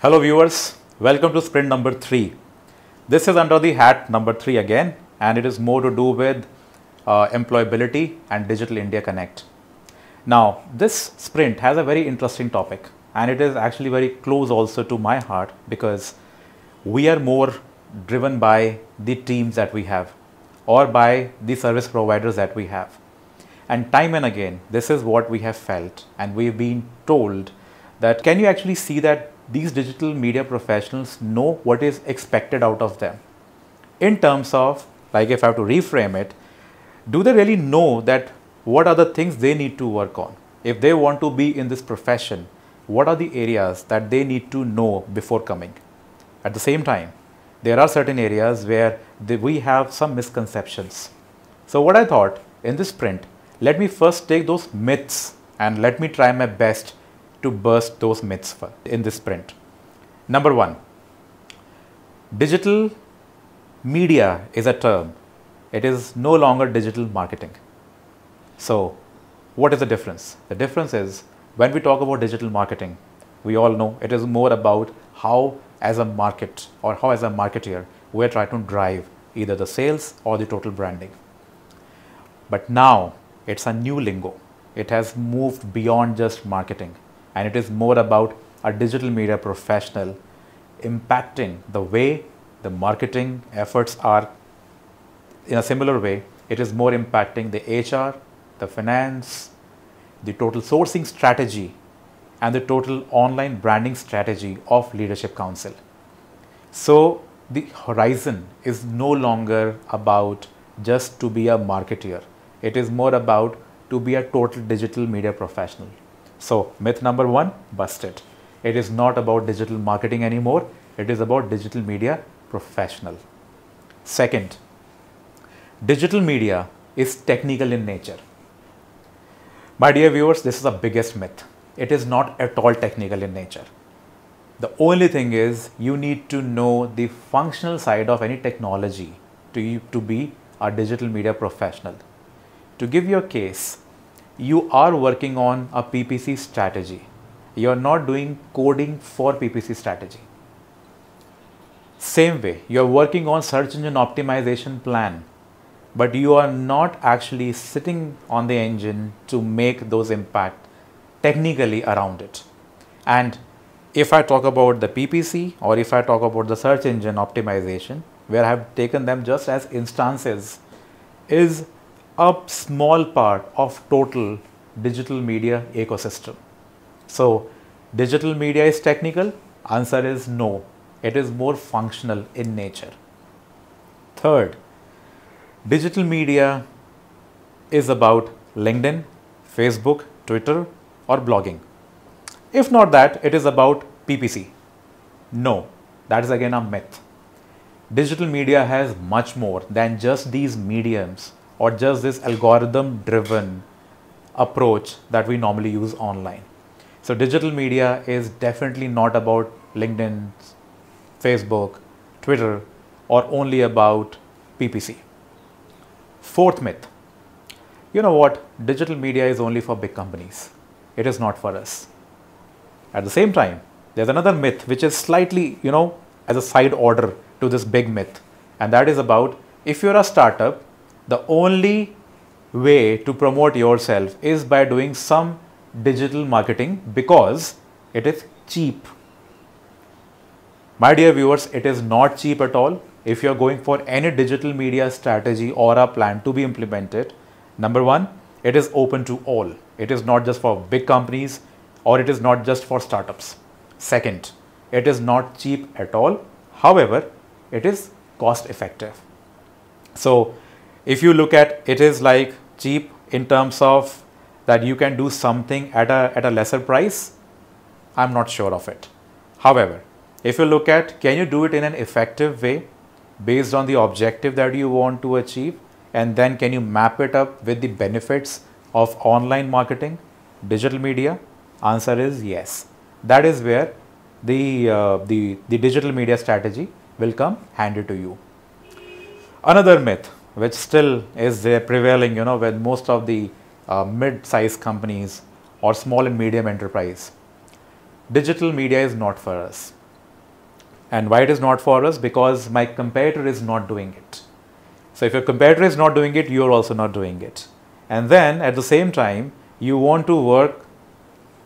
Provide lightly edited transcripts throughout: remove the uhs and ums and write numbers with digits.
Hello viewers, welcome to sprint number 3. This is under the hat number 3 again, and it is more to do with employability and Digital India Connect. Now this sprint has a very interesting topic, and it is actually very close also to my heart because we are more driven by the teams that we have or by the service providers that we have. And time and again, this is what we have felt, and we've been told that can you actually see that these digital media professionals know what is expected out of them? In terms of, like if I have to reframe it, do they really know that what are the things they need to work on? If they want to be in this profession, what are the areas that they need to know before coming? At the same time, there are certain areas where we have some misconceptions. So what I thought in this sprint, let me first take those myths and let me try my best to burst those myths in this sprint. Number 1, digital media is a term. It is no longer digital marketing. So what is the difference? The difference is when we talk about digital marketing, we all know it is more about how as a market or how as a marketeer we are trying to drive either the sales or the total branding. But now it's a new lingo. It has moved beyond just marketing. And it is more about a digital media professional impacting the way the marketing efforts are. In a similar way, it is more impacting the HR, the finance, the total sourcing strategy, and the total online branding strategy of Leadership Council. So the horizon is no longer about just to be a marketeer. It is more about to be a total digital media professional. So myth number 1, busted. It is not about digital marketing anymore. It is about digital media professional. Second, digital media is technical in nature. My dear viewers, this is the biggest myth. It is not at all technical in nature. The only thing is you need to know the functional side of any technology to be a digital media professional. To give you a case, you are working on a PPC strategy. You are not doing coding for PPC strategy. Same way, you are working on search engine optimization plan, but you are not actually sitting on the engine to make those impact technically around it. And if I talk about the PPC or if I talk about the search engine optimization, where I have taken them just as instances, is a small part of total digital media ecosystem. So digital media is technical? Answer is no. It is more functional in nature. Third, digital media is about LinkedIn, Facebook, Twitter, or blogging. If not that, it is about PPC. No, that is again a myth. Digital media has much more than just these mediums or just this algorithm driven approach that we normally use online. So digital media is definitely not about LinkedIn, Facebook, Twitter, or only about PPC. Fourth myth, you know what, digital media is only for big companies. It is not for us. At the same time, there's another myth which is slightly, as a side order to this big myth, and that is about if you're a startup, the only way to promote yourself is by doing some digital marketing because it is cheap. My dear viewers, it is not cheap at all. If you're going for any digital media strategy or a plan to be implemented, number 1, it is open to all. It is not just for big companies or it is not just for startups. Second, it is not cheap at all. However, it is cost effective. So if you look at it is like cheap in terms of that you can do something at a lesser price, I'm not sure of it. However, if you look at can you do it in an effective way based on the objective that you want to achieve, and then can you map it up with the benefits of online marketing, digital media? Answer is yes. That is where the digital media strategy will come handy to you. Another myth which still is there prevailing, with most of the mid-sized companies or small and medium enterprise. Digital media is not for us. And why it is not for us? Because my competitor is not doing it. So if your competitor is not doing it, you are also not doing it. And then at the same time, you want to work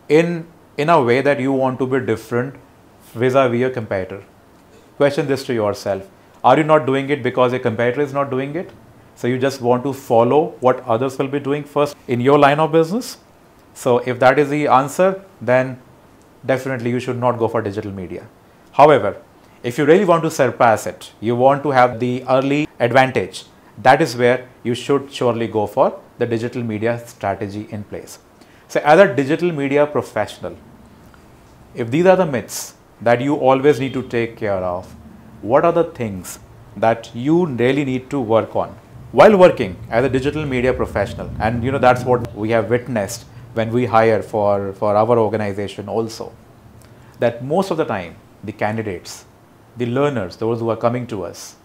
in a way that you want to be different vis-a-vis your competitor. Question this to yourself. Are you not doing it because your competitor is not doing it? So you just want to follow what others will be doing first in your line of business? So if that is the answer, then definitely you should not go for digital media. However, if you really want to surpass it, you want to have the early advantage, that is where you should surely go for the digital media strategy in place. So as a digital media professional, if these are the myths that you always need to take care of, what are the things that you really need to work on while working as a digital media professional? And that's what we have witnessed when we hire for our organization also, that most of the time the candidates, the learners, those who are coming to us,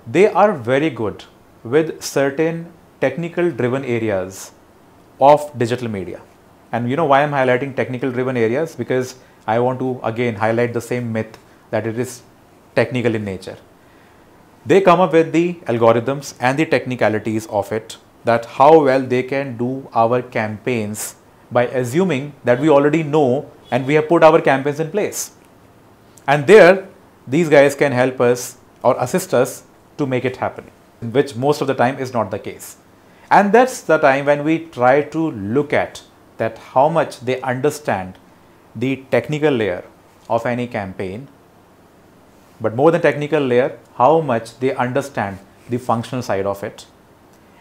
they are very good with certain technical driven areas of digital media. And why I'm highlighting technical driven areas? Because I want to again highlight the same myth that it is technical in nature. They come up with the algorithms and the technicalities of it, that how well they can do our campaigns by assuming that we already know and we have put our campaigns in place. And there, these guys can help us or assist us to make it happen, which most of the time is not the case. And that's the time when we try to look at that how much they understand the technical layer of any campaign, but more than technical layer, how much they understand the functional side of it.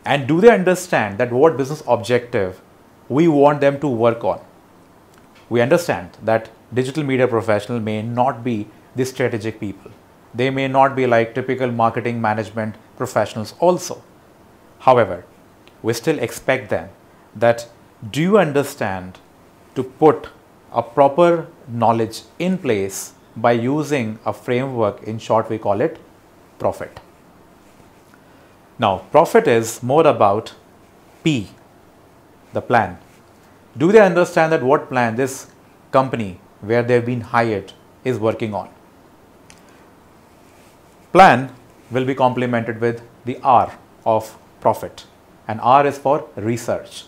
And do they understand that what business objective we want them to work on? We understand that digital media professional may not be the strategic people. They may not be like typical marketing management professionals also. However, we still expect them that do you understand to put a proper knowledge in place by using a framework, in short we call it profit. Now profit is more about P, the plan. Do they understand that what plan this company where they've been hired is working on? Plan will be complemented with the R of profit, and R is for research.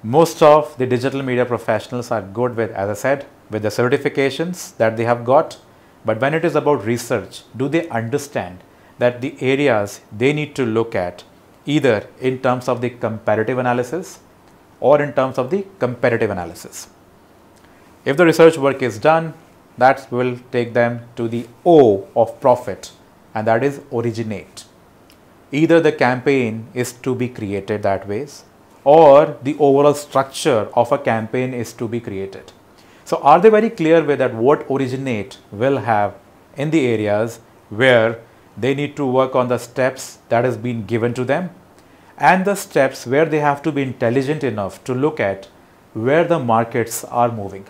Most of the digital media professionals are good with, as I said, with the certifications that they have got, but when it is about research, do they understand that the areas they need to look at either in terms of the comparative analysis or in terms of the competitive analysis? If the research work is done, that will take them to the O of profit, and that is originate. Either the campaign is to be created that ways, or the overall structure of a campaign is to be created. So are they very clear with that what originate will have in the areas where they need to work on the steps that has been given to them, and the steps where they have to be intelligent enough to look at where the markets are moving?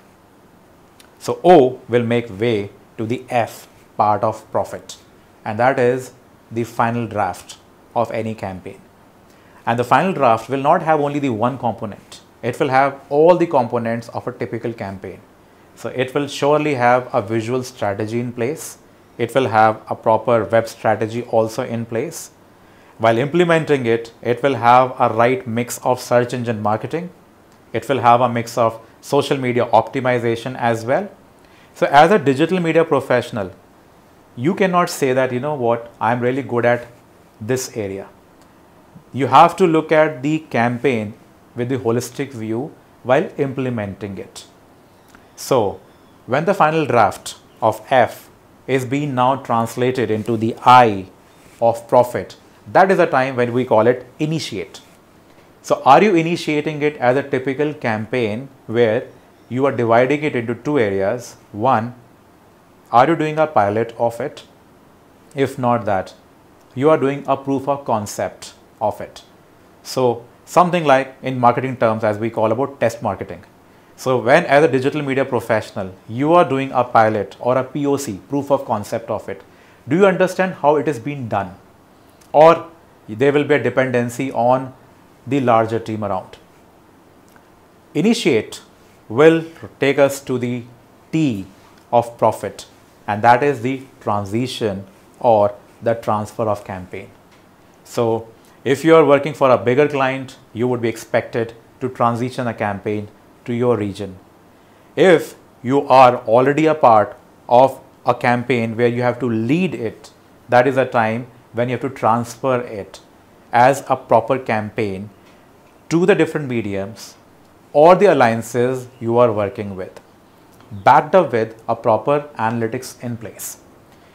So O will make way to the F part of profit, and that is the final draft of any campaign. And the final draft will not have only the one component. It will have all the components of a typical campaign. So it will surely have a visual strategy in place. It will have a proper web strategy also in place. While implementing it, it will have a right mix of search engine marketing. It will have a mix of social media optimization as well. So as a digital media professional, you cannot say that, I'm really good at this area. You have to look at the campaign with the holistic view while implementing it. So when the final draft of F is being now translated into the I of profit, that is the time when we call it initiate. So are you initiating it as a typical campaign where you are dividing it into two areas? One, are you doing a pilot of it? If not that, you are doing a proof of concept of it. So something like in marketing terms as we call about test marketing. So when as a digital media professional, you are doing a pilot or a POC, proof of concept of it, do you understand how it is being done? Or there will be a dependency on the larger team around. Initiate will take us to the T of profit, and that is the transition or the transfer of campaign. So if you are working for a bigger client, you would be expected to transition a campaign to your region. If you are already a part of a campaign where you have to lead it, that is a time when you have to transfer it as a proper campaign to the different mediums or the alliances you are working with, backed up with a proper analytics in place.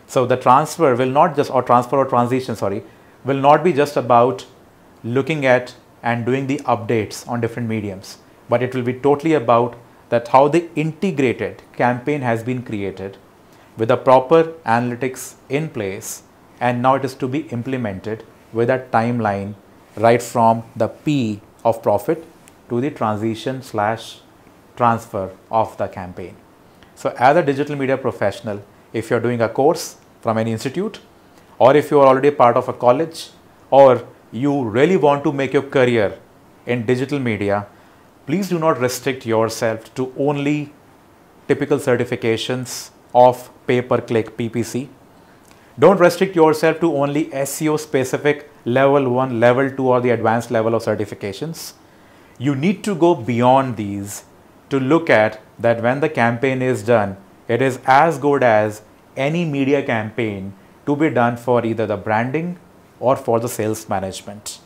So the transfer will not just, or transfer or transition, sorry, will not be just about looking at and doing the updates on different mediums, but it will be totally about that how the integrated campaign has been created with a proper analytics in place, and now it is to be implemented with a timeline right from the P of profit to the transition / transfer of the campaign. So as a digital media professional, if you're doing a course from any institute, or if you are already part of a college, or you really want to make your career in digital media, please do not restrict yourself to only typical certifications of pay-per-click PPC. Don't restrict yourself to only SEO specific level 1, level 2 or the advanced level of certifications. You need to go beyond these to look at that when the campaign is done, it is as good as any media campaign to be done for either the branding or for the sales management.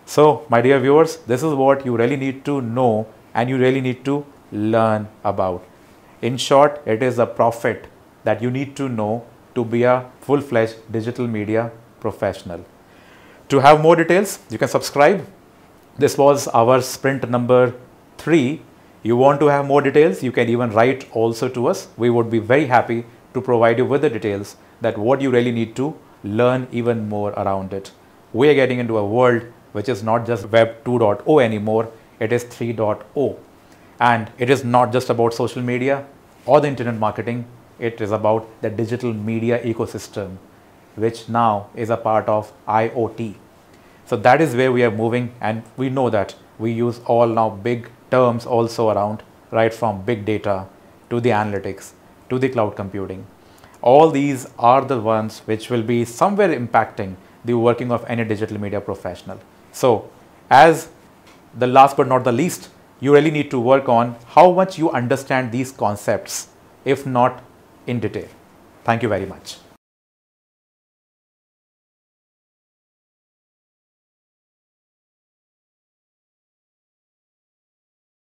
So my dear viewers, this is what you really need to know and you really need to learn about. In short, it is a profit that you need to know to be a full-fledged digital media professional. To have more details, you can subscribe. This was our sprint number 3. You want to have more details, you can even write also to us. We would be very happy to provide you with the details that what you really need to learn even more around it. We are getting into a world which is not just Web 2.0 anymore, it is 3.0. And it is not just about social media or the internet marketing, it is about the digital media ecosystem, which now is a part of IoT. So that is where we are moving, and we know that we use all now big terms also around, right from big data to the analytics to the cloud computing. All these are the ones which will be somewhere impacting the working of any digital media professional. So as the last but not the least, you really need to work on how much you understand these concepts, if not in detail. Thank you very much.